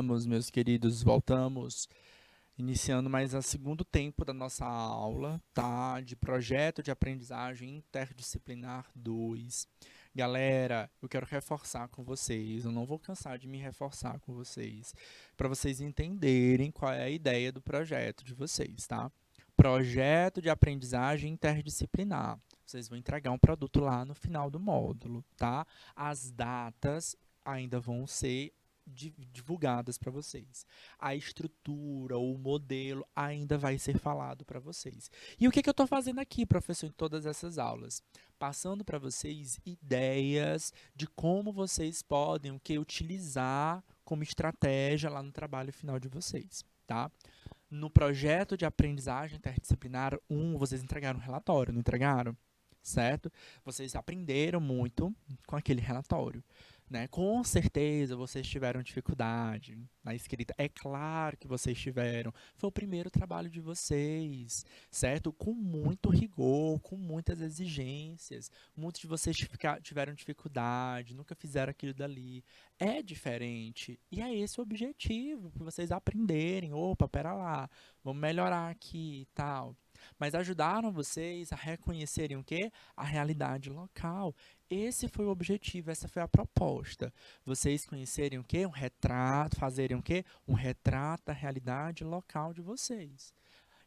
Voltamos, meus queridos, voltamos, iniciando mais o segundo tempo da nossa aula, tá? De projeto de aprendizagem interdisciplinar 2. Galera, eu quero reforçar com vocês, eu não vou cansar de me reforçar com vocês, para vocês entenderem qual é a ideia do projeto de vocês, tá? Projeto de aprendizagem interdisciplinar. Vocês vão entregar um produto lá no final do módulo, tá? As datas ainda vão ser divulgadas para vocês. A estrutura, o modelo ainda vai ser falado para vocês. E o que eu estou fazendo aqui, professor, em todas essas aulas? Passando para vocês ideias de como vocês podem utilizar como estratégia lá no trabalho final de vocês, tá? No projeto de aprendizagem interdisciplinar 1, vocês entregaram um relatório, não entregaram? Certo? Vocês aprenderam muito com aquele relatório, né? Com certeza vocês tiveram dificuldade na escrita. É claro que vocês tiveram. Foi o primeiro trabalho de vocês, certo? Com muito rigor, com muitas exigências. Muitos de vocês tiveram dificuldade, nunca fizeram aquilo dali. É diferente. E é esse o objetivo, para vocês aprenderem. Opa, pera lá, vamos melhorar aqui e tal. Mas ajudaram vocês a reconhecerem o quê? A realidade local. Esse foi o objetivo, essa foi a proposta. Vocês conhecerem o quê? Um retrato, fazerem o quê? Um retrato da realidade local de vocês.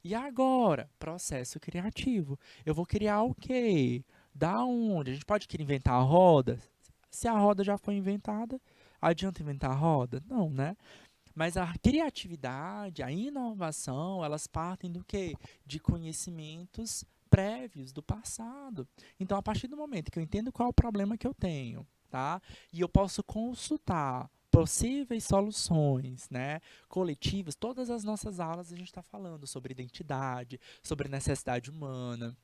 E agora, processo criativo. Eu vou criar o quê? Da onde? A gente pode querer inventar a roda? Se a roda já foi inventada, adianta inventar a roda? Não, né? Mas a criatividade, a inovação, elas partem do quê? De conhecimentos prévios do passado. Então, a partir do momento que eu entendo qual é o problema que eu tenho, tá? E eu posso consultar possíveis soluções, né, coletivas, todas as nossas aulas a gente está falando sobre identidade, sobre necessidade humana,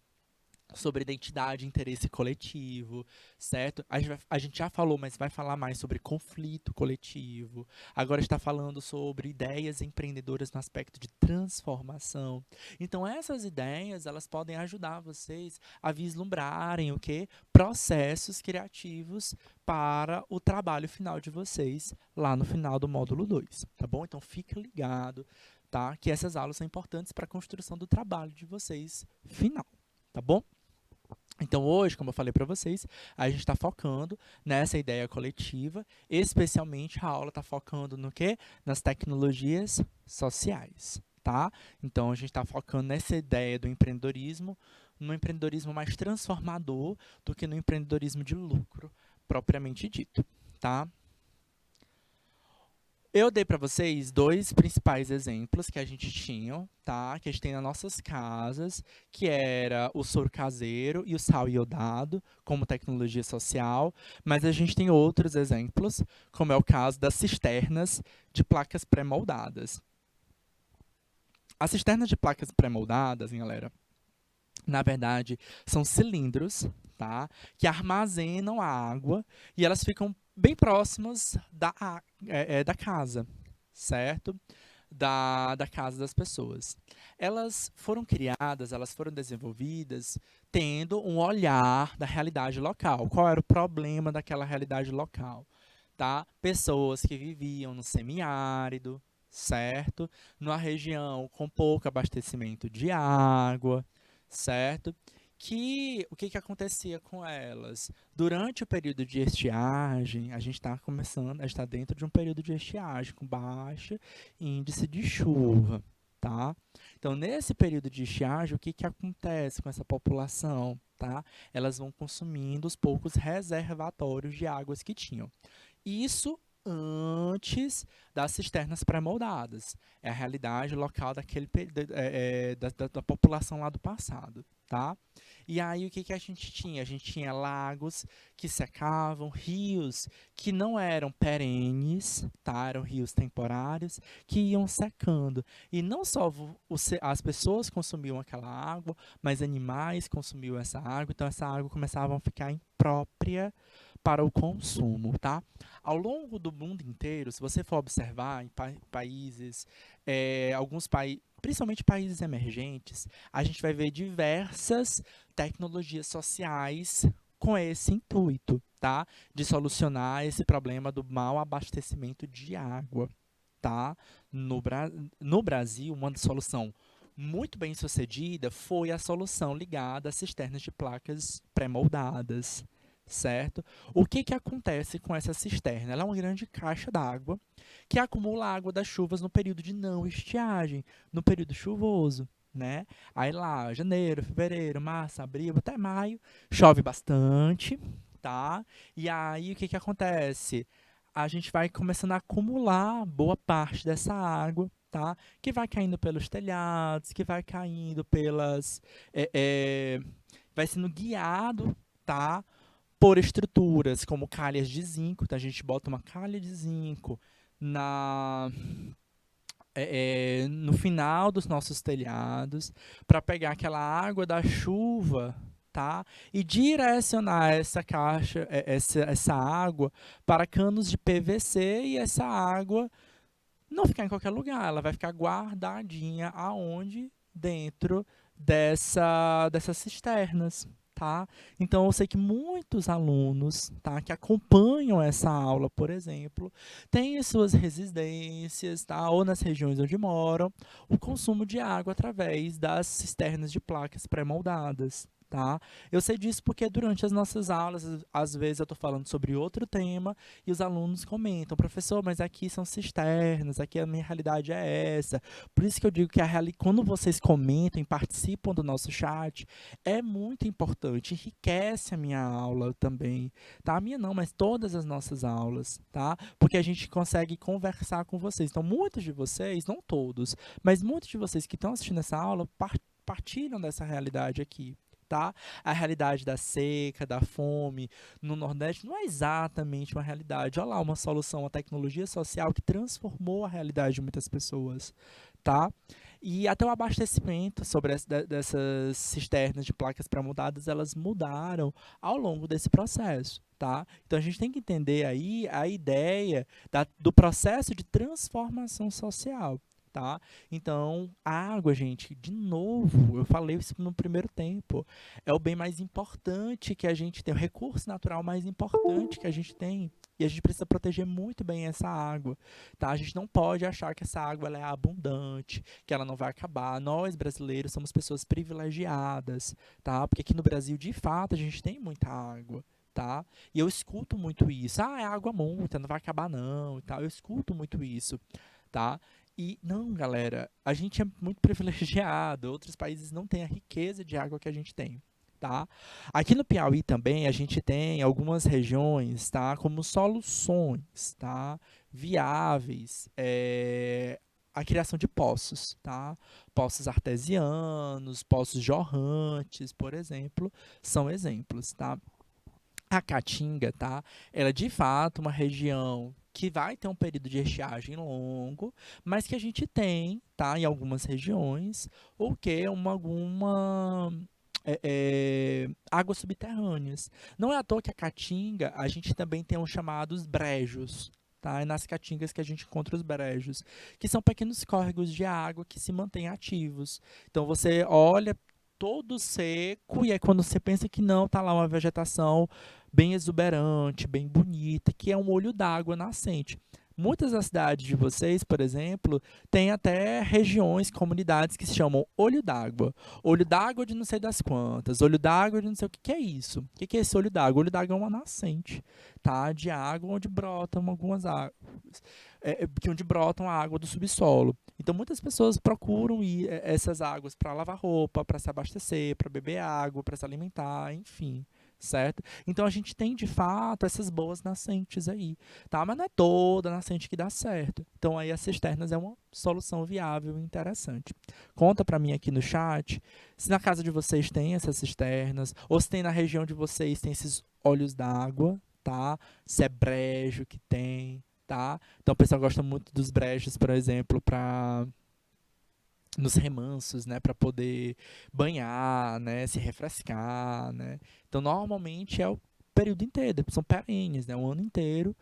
sobre identidade e interesse coletivo, certo? A gente já falou, mas vai falar mais sobre conflito coletivo. Agora está falando sobre ideias empreendedoras no aspecto de transformação. Então, essas ideias, elas podem ajudar vocês a vislumbrarem o quê? Processos criativos para o trabalho final de vocês lá no final do módulo 2, tá bom? Então, fica ligado, tá? Que essas aulas são importantes para a construção do trabalho de vocês final, tá bom? Então, hoje, como eu falei para vocês, a gente está focando nessa ideia coletiva, especialmente a aula está focando no quê? Nas tecnologias sociais, tá? Então, a gente está focando nessa ideia do empreendedorismo, no empreendedorismo mais transformador do que no empreendedorismo de lucro, propriamente dito, tá? Eu dei para vocês dois principais exemplos que a gente tinha, tá? Que a gente tem nas nossas casas, que era o soro caseiro e o sal iodado como tecnologia social, mas a gente tem outros exemplos, como é o caso das cisternas de placas pré-moldadas. As cisternas de placas pré-moldadas, galera, na verdade, são cilindros, tá? Que armazenam a água e elas ficam bem próximas da casa, certo? Da casa das pessoas. Elas foram criadas, elas foram desenvolvidas tendo um olhar da realidade local. Qual era o problema daquela realidade local? Tá? Pessoas que viviam no semiárido, certo? Numa região com pouco abastecimento de água, certo? O que acontecia com elas? Durante o período de estiagem, a gente está começando, a gente está dentro de um período de estiagem, com baixo índice de chuva, tá? Então, nesse período de estiagem, o que acontece com essa população, tá? Elas vão consumindo os poucos reservatórios de águas que tinham. Isso antes das cisternas pré-moldadas. É a realidade local da população lá do passado, tá? E aí, o que a gente tinha? A gente tinha lagos que secavam, rios que não eram perenes, tá? Eram rios temporários, que iam secando. E não só as pessoas consumiam aquela água, mas animais consumiam essa água, então essa água começava a ficar imprópria para o consumo, tá? Ao longo do mundo inteiro, se você for observar em países, alguns países, principalmente países emergentes, a gente vai ver diversas tecnologias sociais com esse intuito, tá? De solucionar esse problema do mau abastecimento de água, tá? No Brasil, uma solução muito bem sucedida foi a solução ligada às cisternas de placas pré-moldadas, certo? O que que acontece com essa cisterna? Ela é uma grande caixa d'água que acumula água das chuvas no período de não estiagem, no período chuvoso, né? Aí lá, janeiro, fevereiro, março, abril, até maio, chove bastante, tá? E aí o que que acontece? A gente vai começando a acumular boa parte dessa água, tá? Que vai caindo pelos telhados, que vai caindo pelas, é, é, vai sendo guiado, tá? Por estruturas como calhas de zinco, então a gente bota uma calha de zinco na no final dos nossos telhados para pegar aquela água da chuva, tá? E direcionar essa caixa, essa água para canos de PVC e essa água não ficar em qualquer lugar, ela vai ficar guardadinha aonde? Dentro dessas cisternas, tá? Então, eu sei que muitos alunos, tá, que acompanham essa aula, por exemplo, têm em suas residências, tá, ou nas regiões onde moram, o consumo de água através das cisternas de placas pré-moldadas. Tá? Eu sei disso porque durante as nossas aulas, às vezes eu estou falando sobre outro tema e os alunos comentam, professor, mas aqui são cisternas, aqui a minha realidade é essa. Por isso que eu digo que quando vocês comentam e participam do nosso chat, é muito importante, enriquece a minha aula também, tá? A minha não, mas todas as nossas aulas, tá? Porque a gente consegue conversar com vocês. Então, muitos de vocês, não todos, mas muitos de vocês que estão assistindo essa aula partilham dessa realidade aqui. Tá? A realidade da seca, da fome no Nordeste não é exatamente uma realidade. Olha lá, uma solução, uma tecnologia social que transformou a realidade de muitas pessoas, tá? E até o abastecimento sobre dessas cisternas de placas pré-moldadas, elas mudaram ao longo desse processo, tá? Então a gente tem que entender aí a ideia do processo de transformação social. Tá? Então, a água, gente, de novo, eu falei isso no primeiro tempo, é o bem mais importante que a gente tem, o recurso natural mais importante que a gente tem. E a gente precisa proteger muito bem essa água, tá? A gente não pode achar que essa água ela é abundante, que ela não vai acabar. Nós, brasileiros, somos pessoas privilegiadas, tá? Porque aqui no Brasil, de fato, a gente tem muita água. Tá? E eu escuto muito isso. Ah, é água muita, não vai acabar não, e tal. Eu escuto muito isso, tá? E não, galera, a gente é muito privilegiado. Outros países não têm a riqueza de água que a gente tem, tá? Aqui no Piauí também a gente tem algumas regiões, tá, como soluções, tá, viáveis, a criação de poços, tá? Poços artesianos, poços jorrantes, por exemplo, são exemplos, tá? A Caatinga, tá? Ela é de fato uma região que vai ter um período de estiagem longo, mas que a gente tem, tá? Em algumas regiões, o que alguma águas subterrâneas. Não é à toa que a Caatinga, a gente também tem os chamados brejos, tá? É nas caatingas que a gente encontra os brejos, que são pequenos córregos de água que se mantêm ativos. Então você olha todo seco e aí quando você pensa que não, tá lá uma vegetação bem exuberante, bem bonita, que é um olho d'água nascente. Muitas das cidades de vocês, por exemplo, têm até regiões, comunidades que se chamam olho d'água. Olho d'água de não sei das quantas, olho d'água de não sei o que, que é isso. O que, que é esse olho d'água? Olho d'água é uma nascente, tá? De água onde brotam algumas águas, onde brotam a água do subsolo. Então, muitas pessoas procuram ir essas águas para lavar roupa, para se abastecer, para beber água, para se alimentar, enfim, certo? Então, a gente tem, de fato, essas boas nascentes aí, tá? Mas não é toda nascente que dá certo. Então, aí as cisternas é uma solução viável e interessante. Conta para mim aqui no chat se na casa de vocês tem essas cisternas, ou se tem na região de vocês, tem esses olhos d'água, tá? Se é brejo que tem, tá? Então o pessoal gosta muito dos brejos, por exemplo, para nos remansos, né, para poder banhar, né, se refrescar, né? Então normalmente é o período inteiro, são perenes, né, o ano inteiro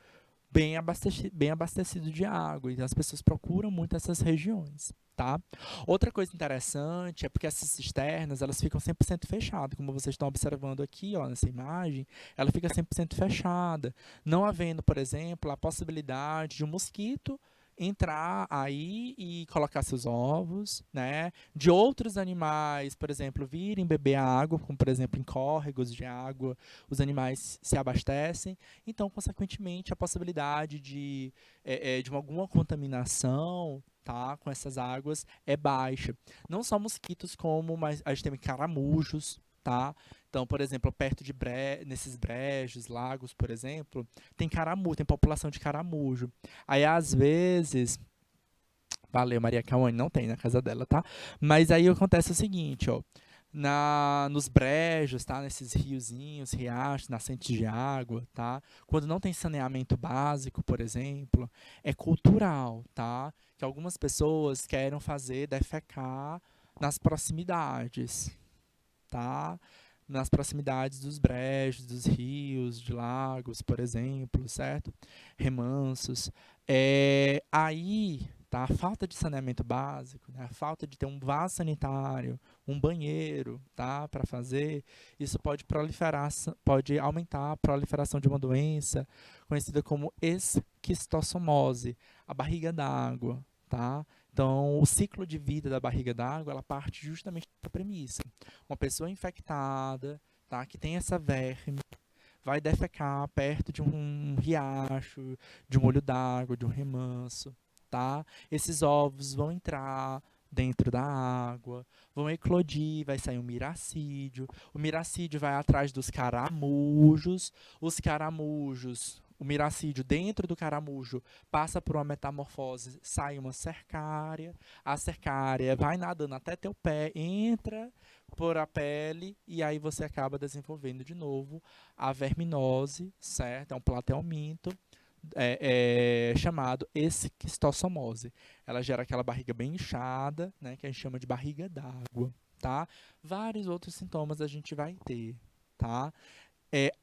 bem abastecido de água. Então as pessoas procuram muito essas regiões, tá? Outra coisa interessante é porque essas cisternas, elas ficam 100% fechadas, como vocês estão observando aqui, ó, nessa imagem, ela fica 100% fechada, não havendo, por exemplo, a possibilidade de um mosquito entrar aí e colocar seus ovos, né? De outros animais, por exemplo, virem beber água, como por exemplo em córregos de água, os animais se abastecem. Então, consequentemente, a possibilidade de alguma contaminação, tá, com essas águas é baixa. Não só mosquitos, como mas a gente tem caramujos, tá? Então, por exemplo, perto de nesses brejos, lagos, por exemplo, tem caramujo, tem população de caramujo. Aí, às vezes, valeu, Maria Cauane, não tem na casa dela, tá? Mas aí acontece o seguinte, ó. Nos brejos, tá? Nesses riozinhos, riachos, nascentes de água, tá? Quando não tem saneamento básico, por exemplo, é cultural, tá? Que algumas pessoas querem fazer defecar nas proximidades, tá? Nas proximidades dos brejos, dos rios, de lagos, por exemplo, certo? Remansos. Aí, tá? A falta de saneamento básico, né? A falta de ter um vaso sanitário, um banheiro, tá? Para fazer, isso pode proliferar, pode aumentar a proliferação de uma doença conhecida como esquistossomose, a barriga d'água, tá? Então, o ciclo de vida da barriga d'água, ela parte justamente da premissa. Uma pessoa infectada, tá, que tem essa verme, vai defecar perto de um riacho, de um olho d'água, de um remanso, tá? Esses ovos vão entrar dentro da água, vão eclodir, vai sair um miracídio. O miracídio vai atrás dos caramujos. Os caramujos, o miracídio dentro do caramujo passa por uma metamorfose, sai uma cercária. A cercária vai nadando até teu pé, entra por a pele e aí você acaba desenvolvendo de novo a verminose, certo? É um platelminto chamado esquistossomose. Ela gera aquela barriga bem inchada, né, que a gente chama de barriga d'água, tá? Vários outros sintomas a gente vai ter, tá?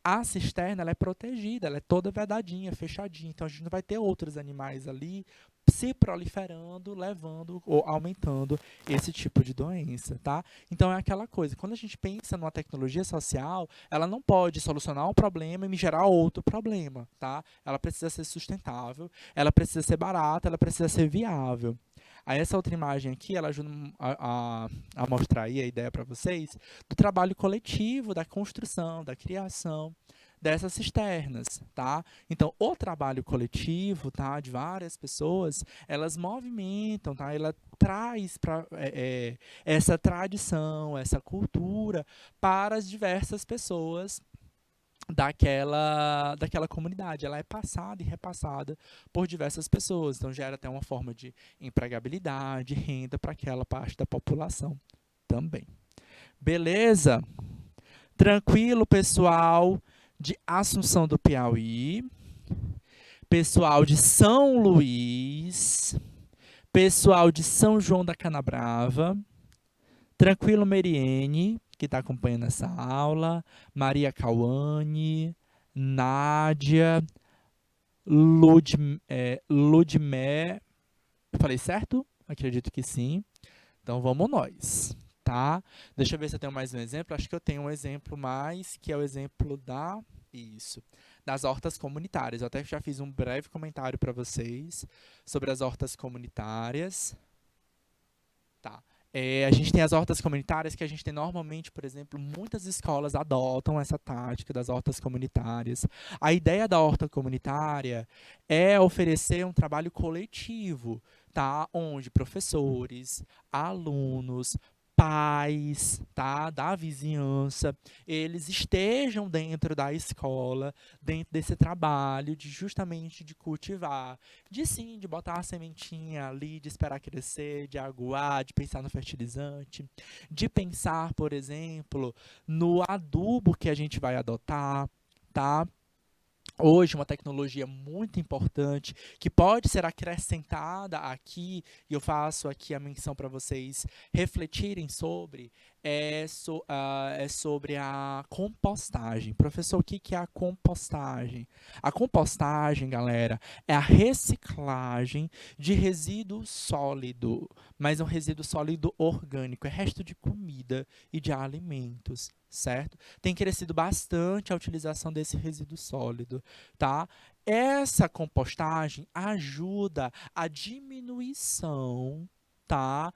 A cisterna ela é protegida, ela é toda vedadinha, fechadinha. Então a gente não vai ter outros animais ali se proliferando, levando ou aumentando esse tipo de doença, tá? Então é aquela coisa, quando a gente pensa numa tecnologia social, ela não pode solucionar um problema e me gerar outro problema, tá? Ela precisa ser sustentável, ela precisa ser barata, ela precisa ser viável. Aí essa outra imagem aqui, ela ajuda a mostrar aí a ideia para vocês do trabalho coletivo, da construção, da criação dessas cisternas, tá? Então, o trabalho coletivo, tá, de várias pessoas, elas movimentam, tá? Ela traz essa tradição, essa cultura para as diversas pessoas daquela comunidade. Ela é passada e repassada por diversas pessoas. Então, gera até uma forma de empregabilidade, renda para aquela parte da população também. Beleza? Tranquilo, pessoal de Assunção do Piauí, pessoal de São Luís, pessoal de São João da Canabrava, tranquilo, Meriene, que está acompanhando essa aula, Maria Cauane, Nádia, Ludmé, falei certo? Acredito que sim. Então vamos nós, tá? Deixa eu ver se eu tenho mais um exemplo. Acho que eu tenho um exemplo mais, que é o exemplo das hortas comunitárias. Eu até já fiz um breve comentário para vocês sobre as hortas comunitárias. Tá. A gente tem as hortas comunitárias que a gente tem normalmente, por exemplo, muitas escolas adotam essa tática das hortas comunitárias. A ideia da horta comunitária é oferecer um trabalho coletivo, tá? Onde professores, alunos, pais, tá, da vizinhança, eles estejam dentro da escola, dentro desse trabalho de justamente de cultivar, de botar a sementinha ali, de esperar crescer, de aguar, de pensar no fertilizante, de pensar, por exemplo, no adubo que a gente vai adotar, tá? Hoje, uma tecnologia muito importante que pode ser acrescentada aqui, e eu faço aqui a menção para vocês refletirem sobre, é sobre a compostagem. Professor, o que é a compostagem? A compostagem, galera, é a reciclagem de resíduo sólido, mas é um resíduo sólido orgânico, é resto de comida e de alimentos, certo? Tem crescido bastante a utilização desse resíduo sólido, tá? Essa compostagem ajuda a diminuição, tá,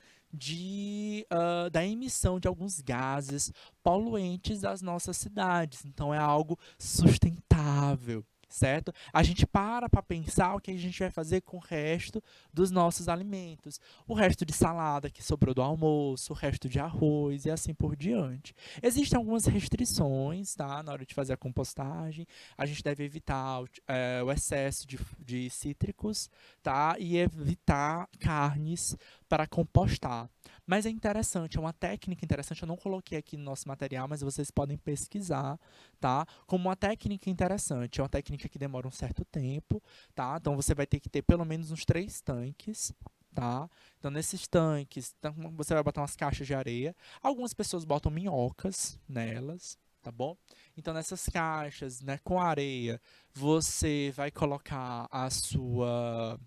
da emissão de alguns gases poluentes das nossas cidades. Então, é algo sustentável, certo? A gente para pensar o que a gente vai fazer com o resto dos nossos alimentos. O resto de salada que sobrou do almoço, o resto de arroz e assim por diante. Existem algumas restrições, tá, na hora de fazer a compostagem. A gente deve evitar o excesso de cítricos, tá? E evitar carnes para compostar. Mas é interessante, é uma técnica interessante. Eu não coloquei aqui no nosso material, mas vocês podem pesquisar, tá? Como uma técnica interessante. É uma técnica que demora um certo tempo, tá? Então você vai ter que ter pelo menos uns 3 tanques. Tá? Então, nesses tanques, você vai botar umas caixas de areia. Algumas pessoas botam minhocas nelas, tá bom? Então, nessas caixas, né, com areia, você vai colocar as suas,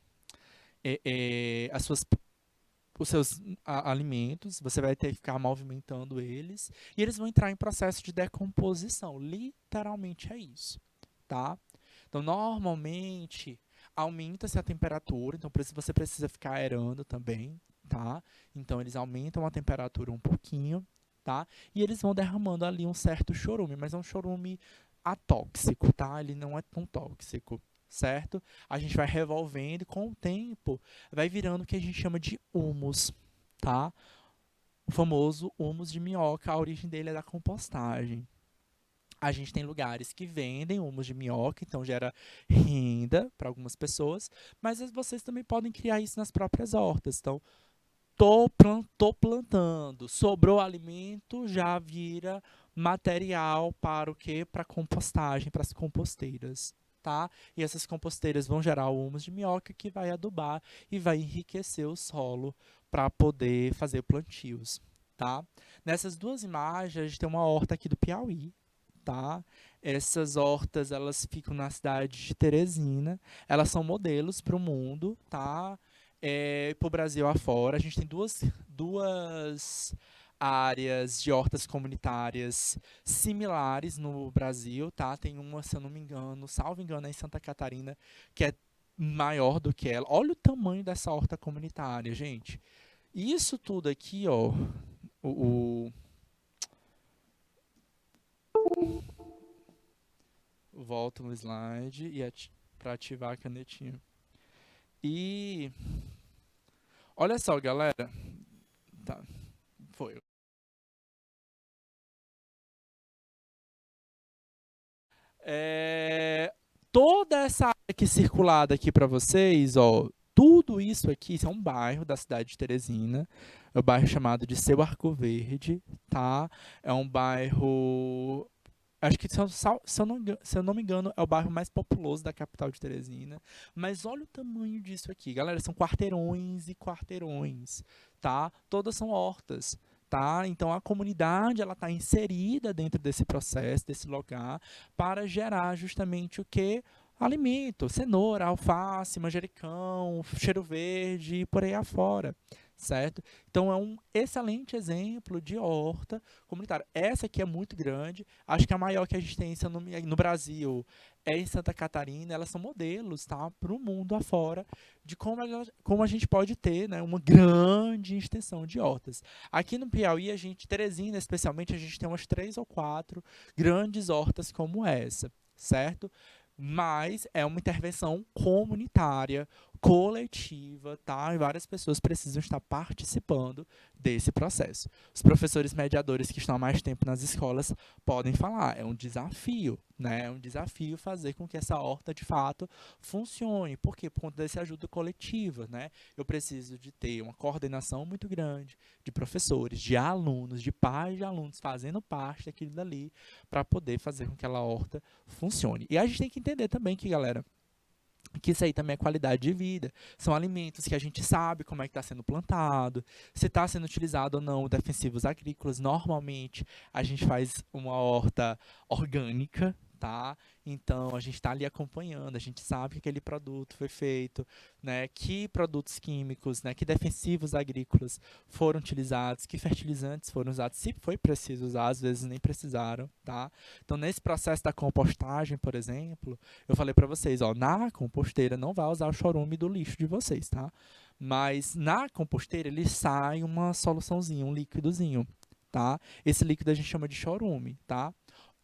os seus alimentos, você vai ter que ficar movimentando eles, e eles vão entrar em processo de decomposição. Literalmente é isso, tá? Então, normalmente, aumenta-se a temperatura, então por isso você precisa ficar aerando também, tá? Então, eles aumentam a temperatura um pouquinho, tá? E eles vão derramando ali um certo chorume, mas é um chorume atóxico, tá? Ele não é tão tóxico, certo? A gente vai revolvendo e com o tempo vai virando o que a gente chama de humus, tá? O famoso humus de minhoca, a origem dele é da compostagem. A gente tem lugares que vendem humus de minhoca, então gera renda para algumas pessoas, mas vocês também podem criar isso nas próprias hortas. Então, tô plantando, sobrou alimento, já vira material para o quê? Para compostagem, para as composteiras, tá? E essas composteiras vão gerar o humus de minhoca que vai adubar e vai enriquecer o solo para poder fazer plantios, tá? Nessas duas imagens, a gente tem uma horta aqui do Piauí, tá? Essas hortas, elas ficam na cidade de Teresina. Elas são modelos para o mundo, tá? Para o Brasil afora. A gente tem duas áreas de hortas comunitárias similares no Brasil, tá? Tem uma, se eu não me engano, salvo engano, é em Santa Catarina, que é maior do que ela. Olha o tamanho dessa horta comunitária, gente. Isso tudo aqui, ó, o, volto no slide e para ativar a canetinha. E olha só, galera. Tá, foi. Toda essa área aqui circulada aqui para vocês, ó, tudo isso aqui, isso é um bairro da cidade de Teresina. É o bairro chamado de Seu Arco Verde, tá? É um bairro. Acho que, se eu não me engano, é o bairro mais populoso da capital de Teresina. Mas olha o tamanho disso aqui. Galera, são quarteirões e quarteirões, tá? Todas são hortas, tá? Então, a comunidade, ela está inserida dentro desse processo, desse lugar, para gerar justamente o que? Alimento, cenoura, alface, manjericão, cheiro verde e por aí afora, certo? Então, é um excelente exemplo de horta comunitária. Essa aqui é muito grande. Acho que a maior que a gente tem no Brasil é em Santa Catarina. Elas são modelos, tá? Para o mundo afora de como a gente pode ter, né, uma grande extensão de hortas. Aqui no Piauí, Teresina especialmente, a gente tem umas 3 ou 4 grandes hortas como essa, certo? Mas é uma intervenção comunitária, coletiva, tá? E várias pessoas precisam estar participando desse processo. Os professores mediadores que estão há mais tempo nas escolas podem falar, é um desafio, né? É um desafio fazer com que essa horta, de fato, funcione. Por quê? Por conta dessa ajuda coletiva, né? Eu preciso de ter uma coordenação muito grande de professores, de alunos, de pais de alunos fazendo parte daquilo dali para poder fazer com que aquela horta funcione. E a gente tem que entender também que, galera, que isso aí também é qualidade de vida. São alimentos que a gente sabe como é que está sendo plantado, se está sendo utilizado ou não defensivos agrícolas. Normalmente, a gente faz uma horta orgânica, tá? Então, a gente está ali acompanhando, a gente sabe que aquele produto foi feito, né? Que produtos químicos, né? Que defensivos agrícolas foram utilizados, que fertilizantes foram usados, se foi preciso usar, às vezes nem precisaram, tá? Então, nesse processo da compostagem, por exemplo, eu falei para vocês, ó, na composteira não vai usar o chorume do lixo de vocês, tá? Mas na composteira ele sai uma soluçãozinha, um líquidozinho, tá? Esse líquido a gente chama de chorume, tá?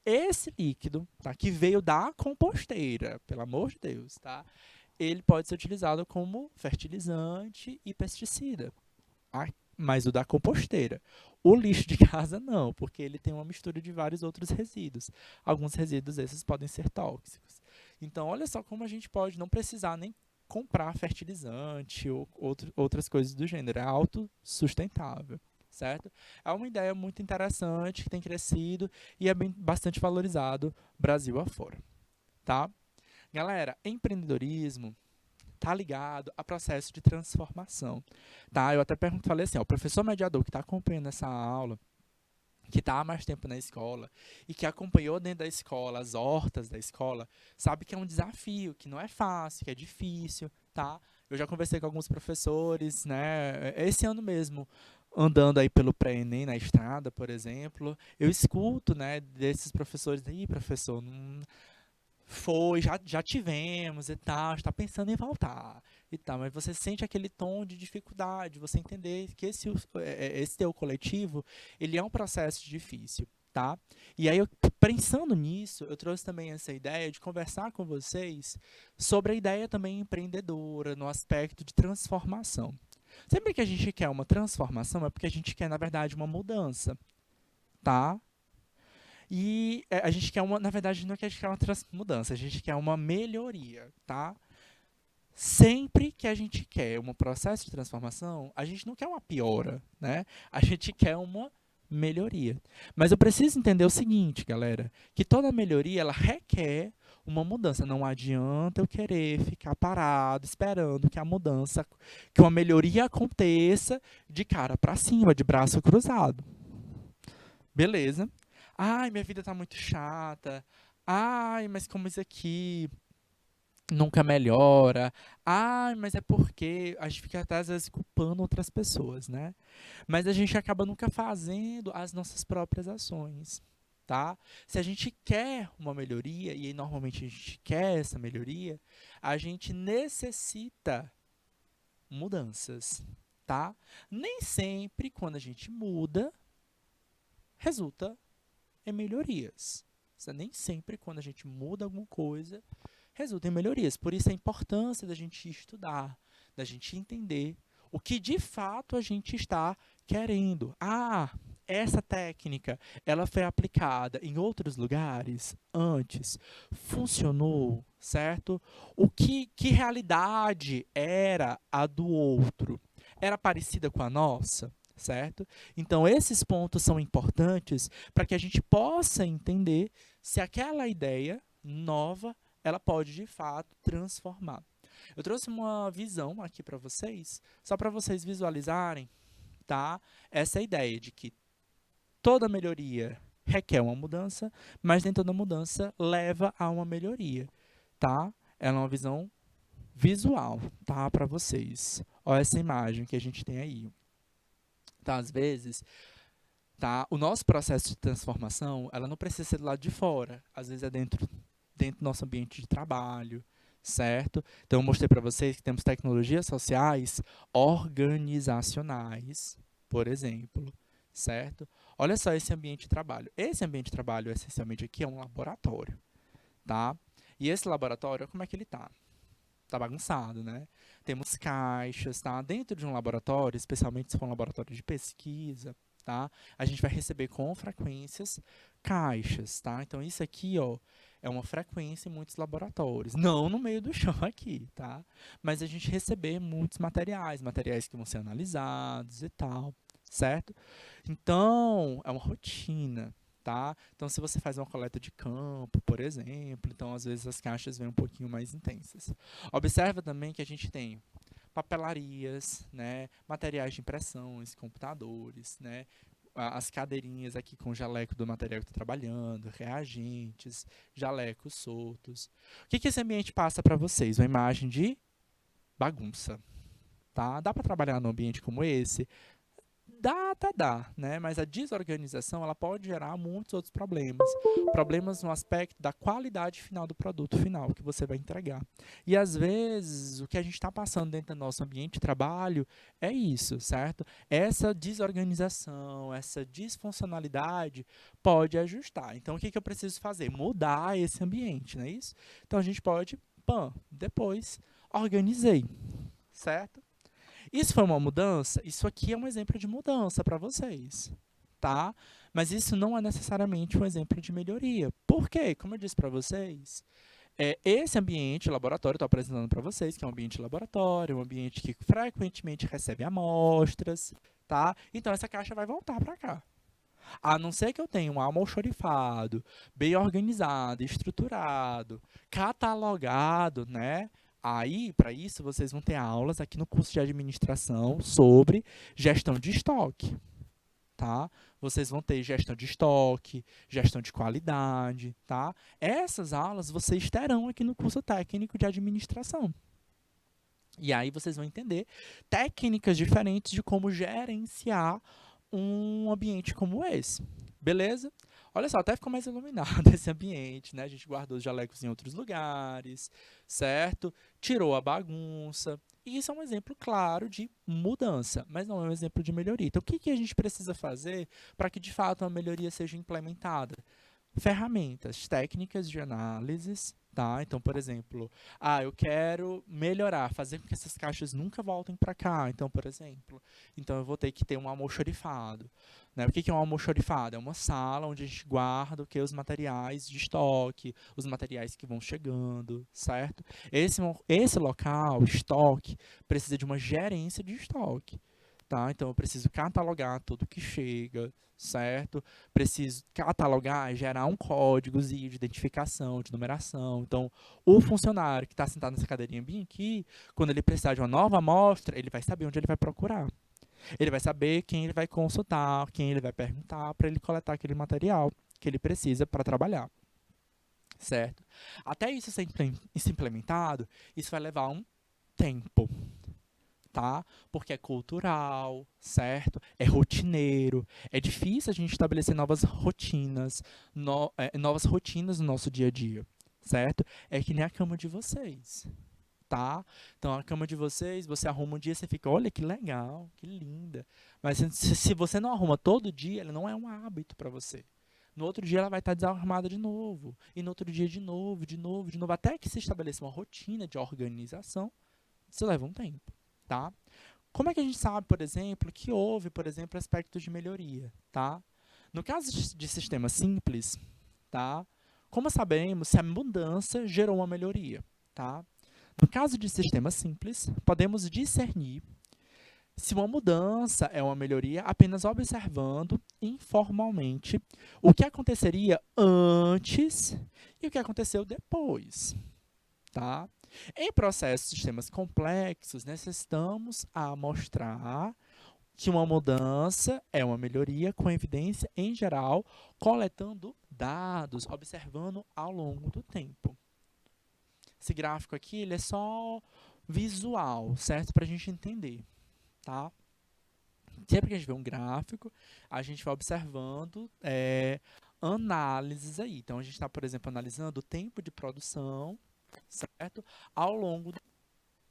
Esse líquido, tá, que veio da composteira, pelo amor de Deus, tá? Ele pode ser utilizado como fertilizante e pesticida, tá? Mas o da composteira. O lixo de casa não, porque ele tem uma mistura de vários outros resíduos. Alguns resíduos esses podem ser tóxicos. Então, olha só como a gente pode não precisar nem comprar fertilizante ou outras coisas do gênero. É autossustentável, certo? É uma ideia muito interessante que tem crescido e é bastante valorizado Brasil afora, tá? Galera, empreendedorismo tá ligado a processo de transformação, tá? Eu até falei assim, ó, o professor mediador que está acompanhando essa aula, que está há mais tempo na escola e que acompanhou dentro da escola as hortas da escola, sabe que é um desafio, que não é fácil, que é difícil, tá? Eu já conversei com alguns professores, né? Esse ano mesmo, andando aí pelo pré-ENEM na estrada, por exemplo, eu escuto, né, desses professores, aí, professor, não foi, já tivemos e tal, está pensando em voltar e tal, mas você sente aquele tom de dificuldade, você entender que esse teu coletivo, ele é um processo difícil, tá? E aí, pensando nisso, eu trouxe também essa ideia de conversar com vocês sobre a ideia também empreendedora, no aspecto de transformação. Sempre que a gente quer uma transformação, é porque a gente quer, na verdade, uma mudança, tá? E a gente quer uma, na verdade, não é que a gente quer uma mudança, a gente quer uma melhoria, tá? Sempre que a gente quer um processo de transformação, a gente não quer uma piora, né? A gente quer uma melhoria. Mas eu preciso entender o seguinte, galera, que toda melhoria ela requer uma mudança. Não adianta eu querer ficar parado esperando que a mudança, que uma melhoria aconteça de cara para cima, de braço cruzado. Beleza? Ai, minha vida tá muito chata. Ai, mas como isso aqui nunca melhora. Ai, mas é porque a gente fica até às vezes culpando outras pessoas, né? Mas a gente acaba nunca fazendo as nossas próprias ações, tá? Se a gente quer uma melhoria, e aí normalmente a gente quer essa melhoria, a gente necessita mudanças, tá? Nem sempre quando a gente muda, resulta em melhorias. Nem sempre quando a gente muda alguma coisa, resulta em melhorias. Por isso a importância da gente estudar, da gente entender o que de fato a gente está querendo. Ah, essa técnica, ela foi aplicada em outros lugares antes, funcionou, certo? Que realidade era a do outro? Era parecida com a nossa? Certo? Então, esses pontos são importantes para que a gente possa entender se aquela ideia nova ela pode de fato transformar. Eu trouxe uma visão aqui para vocês, só para vocês visualizarem, tá? Essa ideia de que toda melhoria requer uma mudança, mas nem toda mudança leva a uma melhoria, tá? Ela é uma visão visual, tá? Para vocês. Olha essa imagem que a gente tem aí. Tá? Às vezes, tá? O nosso processo de transformação, ela não precisa ser do lado de fora. Às vezes é dentro do nosso ambiente de trabalho, certo? Então, eu mostrei para vocês que temos tecnologias sociais organizacionais, por exemplo, certo? Olha só esse ambiente de trabalho. Esse ambiente de trabalho, essencialmente aqui, é um laboratório, tá? E esse laboratório, como é que ele tá? Tá bagunçado, né? Temos caixas, tá? Dentro de um laboratório, especialmente se for um laboratório de pesquisa, tá? A gente vai receber com frequências caixas, tá? Então, isso aqui, ó, é uma frequência em muitos laboratórios. Não no meio do chão aqui, tá? Mas a gente receber muitos materiais, materiais que vão ser analisados e tal, certo? Então, é uma rotina, tá? Então, se você faz uma coleta de campo, por exemplo, então, às vezes, as caixas vêm um pouquinho mais intensas. Observa também que a gente tem papelarias, né? Materiais de impressões, computadores, né? as cadeirinhas aqui com o jaleco do material que está trabalhando, reagentes, jalecos soltos. O que esse ambiente passa para vocês? Uma imagem de bagunça, tá? Dá para trabalhar num ambiente como esse? Dá, até dá, né? Mas a desorganização ela pode gerar muitos outros problemas. Problemas no aspecto da qualidade final do produto final que você vai entregar. E às vezes o que a gente está passando dentro do nosso ambiente de trabalho é isso, certo? Essa desorganização, essa disfuncionalidade pode ajustar. Então o que eu preciso fazer? Mudar esse ambiente, não é isso? Então a gente pode, depois organizei, certo? Isso foi uma mudança? Isso aqui é um exemplo de mudança para vocês, tá? Mas isso não é necessariamente um exemplo de melhoria. Por quê? Como eu disse para vocês, esse ambiente laboratório, estou apresentando para vocês, que é um ambiente laboratório, um ambiente que frequentemente recebe amostras, tá? Então, essa caixa vai voltar para cá. A não ser que eu tenha um almoxarifado, bem organizado, estruturado, catalogado, né? Aí, para isso, vocês vão ter aulas aqui no curso de administração sobre gestão de estoque, tá? Vocês vão ter gestão de estoque, gestão de qualidade, tá? Essas aulas vocês terão aqui no curso técnico de administração. E aí vocês vão entender técnicas diferentes de como gerenciar um ambiente como esse. Beleza? Olha só, até ficou mais iluminado esse ambiente, né? A gente guardou os jalecos em outros lugares, certo? Tirou a bagunça. E isso é um exemplo claro de mudança, mas não é um exemplo de melhoria. Então, o que a gente precisa fazer para que, de fato, a melhoria seja implementada? Ferramentas, técnicas de análises, tá? Então, por exemplo, eu quero melhorar, fazer com que essas caixas nunca voltem para cá. Então, por exemplo, eu vou ter que ter um almoxarifado, né? O que é um almoxarifado? É uma sala onde a gente guarda os materiais de estoque, os materiais que vão chegando, certo? Esse local, estoque, precisa de uma gerência de estoque. Tá? Então, eu preciso catalogar tudo que chega, certo? Preciso catalogar e gerar um códigozinho de identificação, de numeração. Então, o funcionário que está sentado nessa cadeirinha bem aqui, quando ele precisar de uma nova amostra, ele vai saber onde ele vai procurar. Ele vai saber quem ele vai consultar, quem ele vai perguntar para ele coletar aquele material que ele precisa para trabalhar, certo? Até isso ser implementado, isso vai levar um tempo, tá? Porque é cultural, certo? É rotineiro. É difícil a gente estabelecer novas rotinas, novas rotinas no nosso dia a dia, certo? É que nem a cama de vocês, tá? Então, a cama de vocês, você arruma um dia, você fica, olha que legal, que linda. Mas se você não arruma todo dia, ela não é um hábito para você. No outro dia ela vai estar desarrumada de novo. E no outro dia de novo, de novo, de novo. Até que se estabeleça uma rotina de organização, isso leva um tempo. Tá? Como é que a gente sabe, por exemplo, que houve, por exemplo, aspectos de melhoria? Tá? No caso de sistema simples, tá? Como sabemos se a mudança gerou uma melhoria? Tá? No caso de sistema simples, podemos discernir se uma mudança é uma melhoria apenas observando informalmente o que aconteceria antes e o que aconteceu depois. Tá? Em processos de sistemas complexos, necessitamos mostrar que uma mudança é uma melhoria com evidência em geral, coletando dados, observando ao longo do tempo. Esse gráfico aqui ele é só visual, certo? Para a gente entender, tá? Sempre que a gente vê um gráfico, a gente vai observando análises aí. Então, a gente está, por exemplo, analisando o tempo de produção, certo? Ao longo do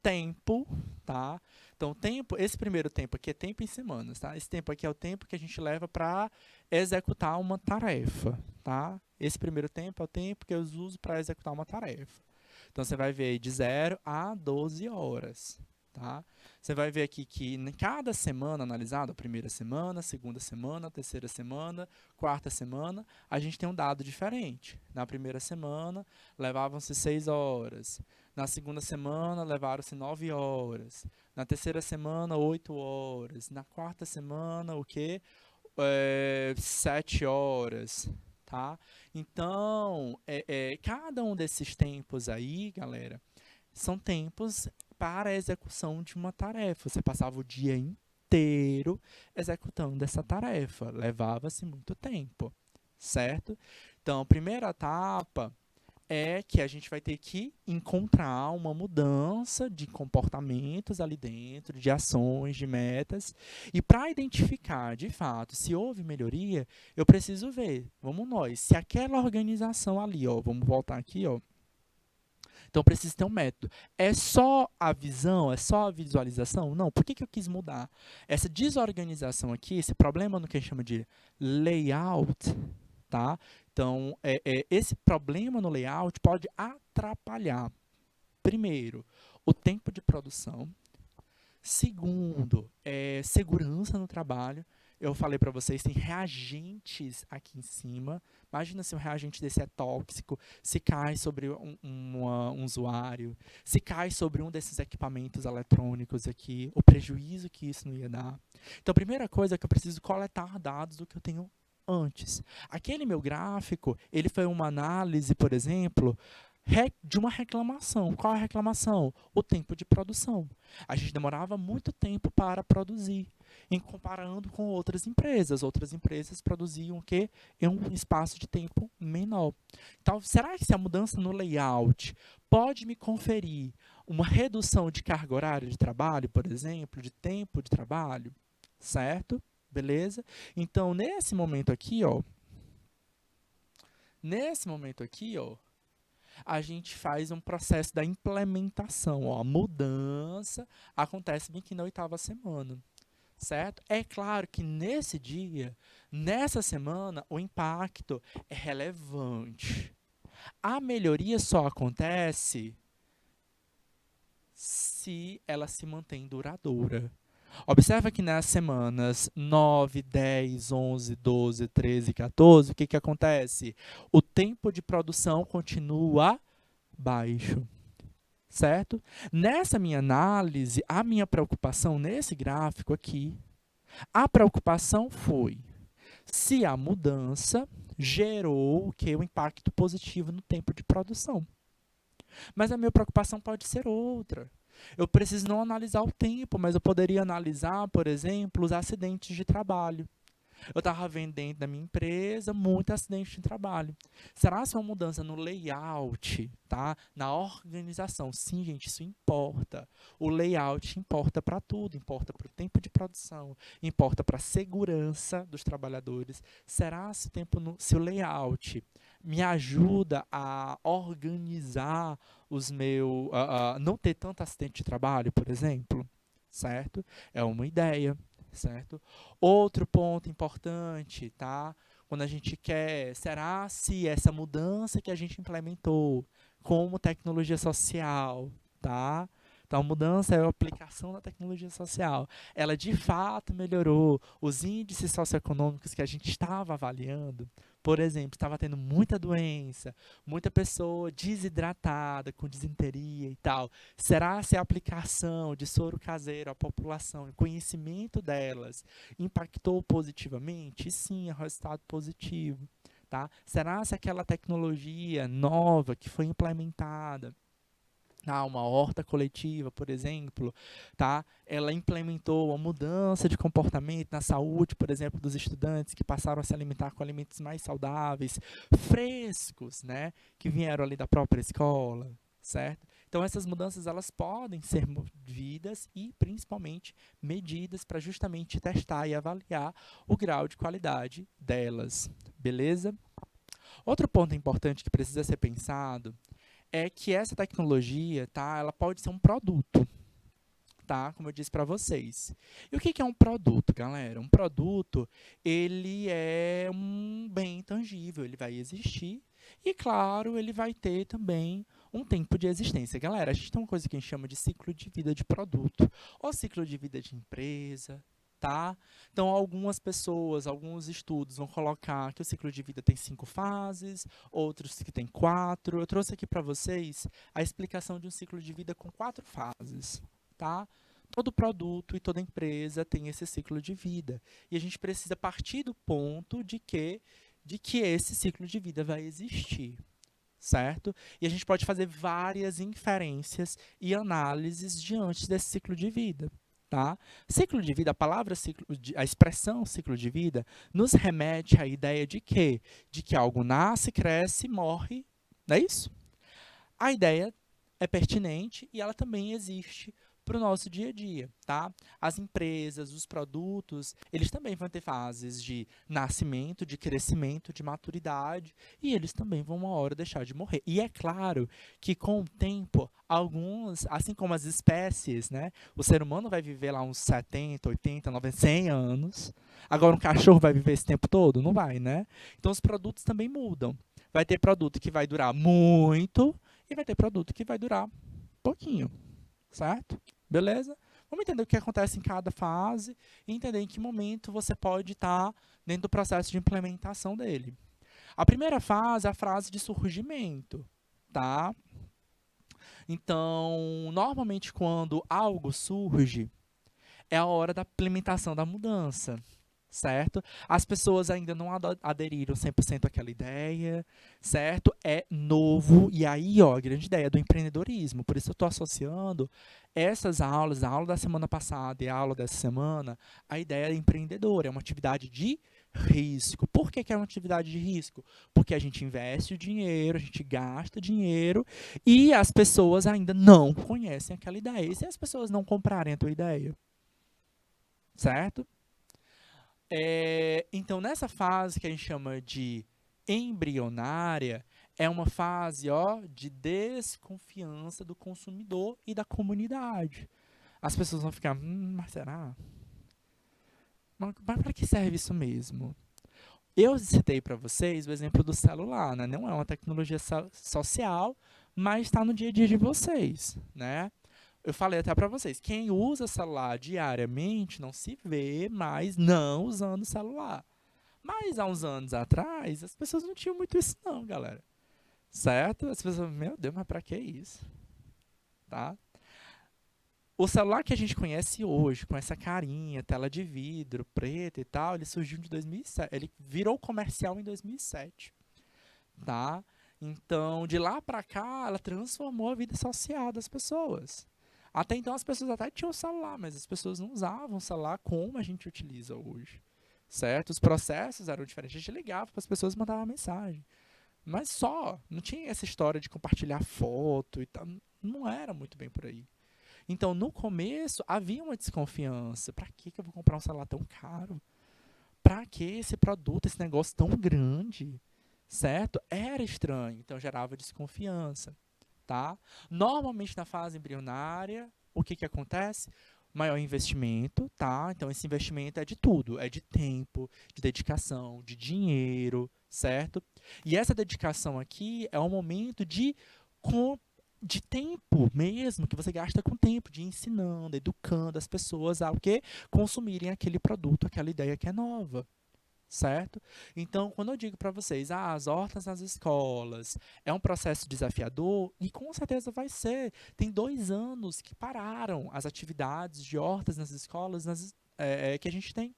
tempo, tá? Então, esse primeiro tempo aqui é tempo em semanas, tá? Esse tempo aqui é o tempo que a gente leva para executar uma tarefa, tá? Esse primeiro tempo é o tempo que eu uso para executar uma tarefa. Então, você vai ver aí de 0 a 12 horas, tá? Você vai ver aqui que em cada semana analisada, a primeira semana, segunda semana, terceira semana, quarta semana, a gente tem um dado diferente. Na primeira semana, levavam-se 6 horas. Na segunda semana, levaram-se 9 horas. Na terceira semana, 8 horas. Na quarta semana, o quê? 7 horas. Tá? Então, cada um desses tempos aí, galera, são tempos para a execução de uma tarefa. Você passava o dia inteiro inteiro executando essa tarefa. Levava-se muito tempo, certo? Então, a primeira etapa é que a gente vai ter que encontrar uma mudança de comportamentos ali dentro, de ações, de metas. E para identificar, de fato, se houve melhoria, eu preciso ver, vamos nós, se aquela organização ali, ó, vamos voltar aqui, ó. Então, precisa ter um método. É só a visão? É só a visualização? Não. Por que eu quis mudar? Essa desorganização aqui, esse problema no que a gente chama de layout, tá? Então, esse problema no layout pode atrapalhar, primeiro, o tempo de produção. Segundo, segurança no trabalho. Eu falei para vocês, tem reagentes aqui em cima. Imagina se um reagente desse é tóxico, se cai sobre um usuário, se cai sobre um desses equipamentos eletrônicos aqui, o prejuízo que isso não ia dar. Então, a primeira coisa é que eu preciso coletar dados do que eu tenho antes. Aquele meu gráfico, ele foi uma análise, por exemplo, de uma reclamação. Qual é a reclamação? O tempo de produção. A gente demorava muito tempo para produzir, em comparando com outras empresas. Outras empresas produziam o quê? Em um espaço de tempo menor. Então, será que se a mudança no layout pode me conferir uma redução de carga horária de trabalho, por exemplo, de tempo de trabalho? Certo? Beleza? Então, nesse momento aqui, ó, a gente faz um processo da implementação. Ó, a mudança acontece bem aqui na 8ª semana, certo? É claro que nesse dia, nessa semana, o impacto é relevante. A melhoria só acontece se ela se mantém duradoura. Observa que nas semanas 9, 10, 11, 12, 13 e 14, o que acontece? O tempo de produção continua baixo, certo? Nessa minha análise, a minha preocupação nesse gráfico aqui, a preocupação foi se a mudança gerou o impacto positivo no tempo de produção. Mas a minha preocupação pode ser outra. Eu preciso não analisar o tempo, mas eu poderia analisar, por exemplo, os acidentes de trabalho. Eu estava vendo dentro da minha empresa muito acidente de trabalho. Será que uma mudança no layout, tá? Na organização? Sim, gente, isso importa. O layout importa para tudo, importa para o tempo de produção, importa para a segurança dos trabalhadores. Será se o layout me ajuda a organizar os meus, não ter tanto acidente de trabalho, por exemplo, certo? É uma ideia, certo? Outro ponto importante, tá? Quando a gente quer, será se essa mudança que a gente implementou como tecnologia social, tá? Então, a mudança é a aplicação da tecnologia social. Ela, de fato, melhorou os índices socioeconômicos que a gente estava avaliando. Por exemplo, estava tendo muita doença, muita pessoa desidratada, com disenteria e tal. Será se a aplicação de soro caseiro à população, o conhecimento delas, impactou positivamente? Sim, é um resultado positivo. Tá? Será se aquela tecnologia nova que foi implementada, uma horta coletiva, por exemplo, tá? Ela implementou uma mudança de comportamento na saúde, por exemplo, dos estudantes que passaram a se alimentar com alimentos mais saudáveis, frescos, né? Que vieram ali da própria escola, certo? Então, essas mudanças elas podem ser movidas e, principalmente, medidas para justamente testar e avaliar o grau de qualidade delas, beleza? Outro ponto importante que precisa ser pensado é que essa tecnologia, tá, ela pode ser um produto, tá, como eu disse para vocês. E o que é um produto, galera? Um produto, ele é um bem tangível, ele vai existir e, claro, ele vai ter também um tempo de existência. Galera, a gente tem uma coisa que a gente chama de ciclo de vida de produto, ou ciclo de vida de empresa, tá? Então, algumas pessoas, alguns estudos vão colocar que o ciclo de vida tem 5 fases, outros que tem 4. Eu trouxe aqui para vocês a explicação de um ciclo de vida com 4 fases, tá? Todo produto e toda empresa tem esse ciclo de vida. E a gente precisa partir do ponto de que esse ciclo de vida vai existir, certo? E a gente pode fazer várias inferências e análises diante desse ciclo de vida. tá? Ciclo de vida, a palavra a expressão ciclo de vida nos remete à ideia de quê? De que algo nasce, cresce, morre, não é isso? A ideia é pertinente e ela também existe para o nosso dia a dia, tá? As empresas, os produtos, eles também vão ter fases de nascimento, de crescimento, de maturidade, e eles também vão uma hora deixar de morrer. E é claro que com o tempo, alguns, assim como as espécies, né? O ser humano vai viver lá uns 70, 80, 90, 100 anos. Agora um cachorro vai viver esse tempo todo? Não vai, né? Então os produtos também mudam. Vai ter produto que vai durar muito e vai ter produto que vai durar pouquinho, certo? Beleza? Vamos entender o que acontece em cada fase e entender em que momento você pode estar dentro do processo de implementação dele. A primeira fase é a fase de surgimento, tá? Então, normalmente quando algo surge, é a hora da implementação da mudança, certo? As pessoas ainda não aderiram 100% àquela ideia, certo? É novo, e aí, ó, a grande ideia do empreendedorismo. Por isso eu estou associando essas aulas, a aula da semana passada e a aula dessa semana, a ideia é empreendedora, é uma atividade de risco. Por que que é uma atividade de risco? Porque a gente investe o dinheiro, a gente gasta dinheiro e as pessoas ainda não conhecem aquela ideia. E se as pessoas não comprarem a tua ideia? Certo? Então, nessa fase que a gente chama de embrionária, é uma fase, ó, de desconfiança do consumidor e da comunidade. As pessoas vão ficar, mas será? Mas para que serve isso mesmo? Eu citei para vocês o exemplo do celular, né? Não é uma tecnologia social, mas está no dia a dia de vocês, né? Eu falei até para vocês, quem usa celular diariamente não se vê mais não usando celular. Mas há uns anos atrás, as pessoas não tinham muito isso não, galera. Certo? As pessoas, meu Deus, mas para que isso? Tá? O celular que a gente conhece hoje, com essa carinha, tela de vidro, preta e tal, ele surgiu em 2007. Ele virou comercial em 2007. Tá? Então, de lá para cá, ela transformou a vida social das pessoas. Até então, as pessoas até tinham celular, mas as pessoas não usavam o celular como a gente utiliza hoje. Certo? Os processos eram diferentes. A gente ligava para as pessoas e mandava mensagem. Mas só. Não tinha essa história de compartilhar foto e tal. Não era muito bem por aí. Então, no começo, havia uma desconfiança. Para que eu vou comprar um celular tão caro? Para que esse produto, esse negócio tão grande? Certo? Era estranho. Então, gerava desconfiança. Tá? Normalmente, na fase embrionária, o que acontece? Maior investimento, tá? Então, esse investimento é de tudo. É de tempo, de dedicação, de dinheiro, certo? E essa dedicação aqui é um momento de tempo mesmo, que você gasta com tempo, de ensinando, educando as pessoas a o quê? Consumirem aquele produto, aquela ideia que é nova. Certo? Então, quando eu digo para vocês, as hortas nas escolas é um processo desafiador, e com certeza vai ser. Tem 2 anos que pararam as atividades de hortas nas escolas que a gente tem.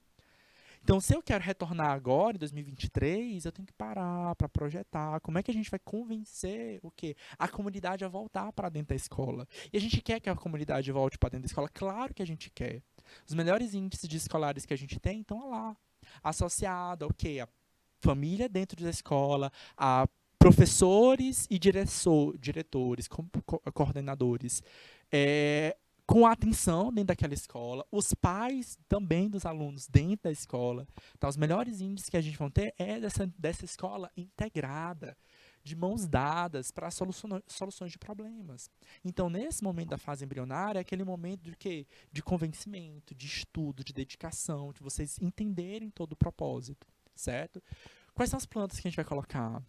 Então, se eu quero retornar agora, em 2023, eu tenho que parar para projetar. Como é que a gente vai convencer o quê? A comunidade a voltar para dentro da escola? E a gente quer que a comunidade volte para dentro da escola? Claro que a gente quer. Os melhores índices de escolares que a gente tem estão lá. Associado ao quê? A família dentro da escola, a professores e diretores, coordenadores, com atenção dentro daquela escola, os pais também dos alunos dentro da escola. Então, os melhores índices que a gente vai ter é dessa escola integrada, de mãos dadas para soluções de problemas. Então, nesse momento da fase embrionária, é aquele momento de quê? De convencimento, de estudo, de dedicação, de vocês entenderem todo o propósito, certo? Quais são as plantas que a gente vai colocar?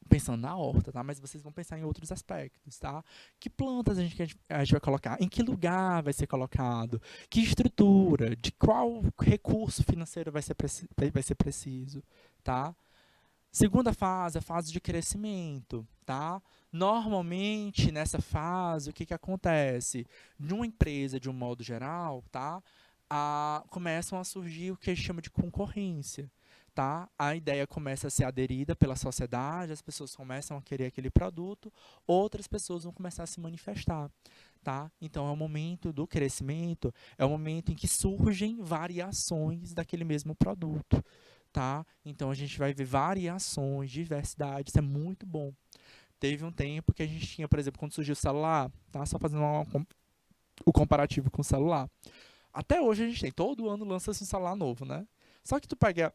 Pensando na horta, tá? Mas vocês vão pensar em outros aspectos, tá? Que plantas a gente vai colocar? Em que lugar vai ser colocado? Que estrutura? De qual recurso financeiro vai ser preciso, tá? Segunda fase, a fase de crescimento, tá? Normalmente, nessa fase, o que acontece? Numa empresa, de um modo geral, tá? Começam a surgir o que a gente chama de concorrência, tá? A ideia começa a ser aderida pela sociedade, as pessoas começam a querer aquele produto, outras pessoas vão começar a se manifestar. tá? Então, é o momento do crescimento, é o momento em que surgem variações daquele mesmo produto, tá? Então, a gente vai ver variações, diversidade, isso é muito bom. Teve um tempo que a gente tinha, por exemplo, quando surgiu o celular, tá? Só fazendo o comparativo com o celular. Até hoje a gente tem, todo ano lança-se um celular novo, né? Só que tu pega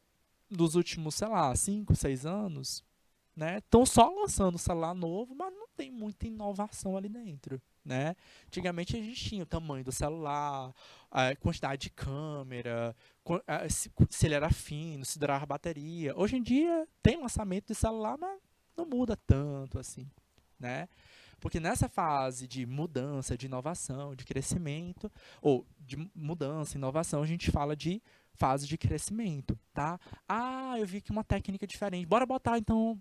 dos últimos, sei lá, 5, 6 anos, né? Estão só lançando celular novo, mas não tem muita inovação ali dentro, né? Antigamente a gente tinha o tamanho do celular, a quantidade de câmera, se ele era fino, se durava a bateria. Hoje em dia tem lançamento de celular, mas não muda tanto assim, né? Porque nessa fase de mudança, de inovação, de crescimento, ou de mudança, inovação, a gente fala de fase de crescimento, tá? Ah, eu vi aqui uma técnica diferente. Bora botar, então,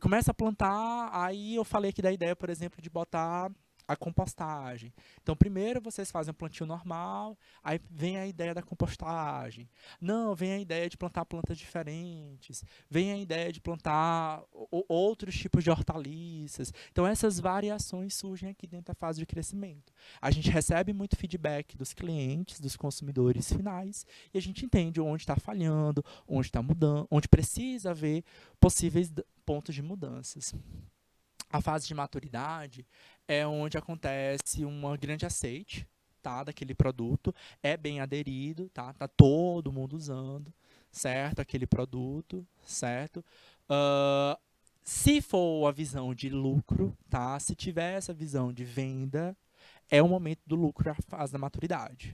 começa a plantar, aí eu falei aqui da ideia, por exemplo, de botar a compostagem. Então, primeiro vocês fazem um plantio normal, aí vem a ideia da compostagem. Não, vem a ideia de plantar plantas diferentes, vem a ideia de plantar outros tipos de hortaliças. Então, essas variações surgem aqui dentro da fase de crescimento. A gente recebe muito feedback dos clientes, dos consumidores finais, e a gente entende onde está falhando, onde está mudando, onde precisa haver possíveis pontos de mudanças. A fase de maturidade é onde acontece uma grande aceite, tá, daquele produto, é bem aderido, tá todo mundo usando, certo, aquele produto, certo. Se for a visão de lucro, tá, se tiver essa visão de venda, é o momento do lucro, a fase da maturidade,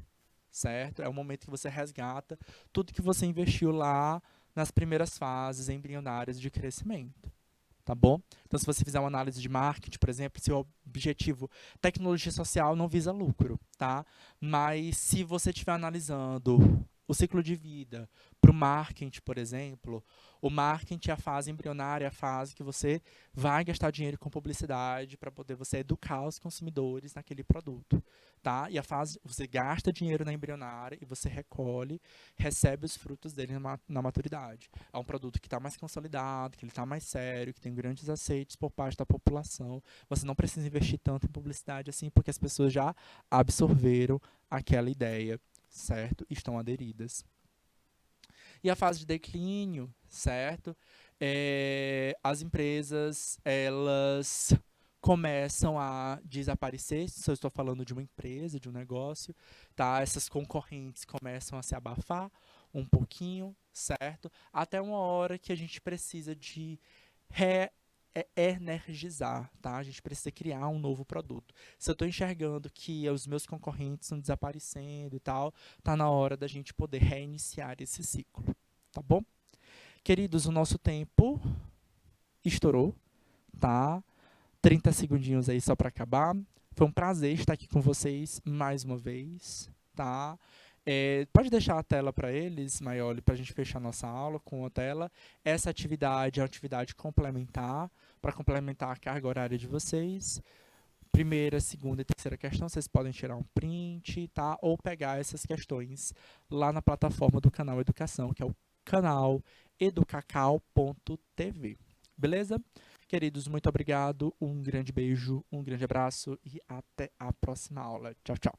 certo? É o momento que você resgata tudo que você investiu lá nas primeiras fases embrionárias de crescimento. Tá bom? Então, se você fizer uma análise de marketing, por exemplo, seu objetivo, tecnologia social não visa lucro, tá? Mas se você estiver analisando o ciclo de vida para o marketing, por exemplo, o marketing é a fase embrionária, é a fase que você vai gastar dinheiro com publicidade para poder você educar os consumidores naquele produto, tá? E a fase, você gasta dinheiro na embrionária e você recolhe, recebe os frutos dele na maturidade. É um produto que está mais consolidado, que ele está mais sério, que tem grandes aceites por parte da população. Você não precisa investir tanto em publicidade assim, porque as pessoas já absorveram aquela ideia, certo? Estão aderidas. E a fase de declínio, certo? As empresas, elas começam a desaparecer, se eu estou falando de uma empresa, de um negócio, tá? Essas concorrentes começam a se abafar um pouquinho, certo? Até uma hora que a gente precisa de energizar, tá? A gente precisa criar um novo produto. Se eu estou enxergando que os meus concorrentes estão desaparecendo e tal, tá na hora da gente poder reiniciar esse ciclo, tá bom? Queridos, o nosso tempo estourou, tá? 30 segundinhos aí só para acabar. Foi um prazer estar aqui com vocês mais uma vez, tá? Pode deixar a tela para eles, Maioli, para a gente fechar nossa aula com a tela. Essa atividade é uma atividade complementar, para complementar a carga horária de vocês. Primeira, segunda e terceira questão, vocês podem tirar um print, tá? Ou pegar essas questões lá na plataforma do canal Educação, que é o canal educacau.tv. Beleza? Queridos, muito obrigado, um grande beijo, um grande abraço e até a próxima aula. Tchau, tchau.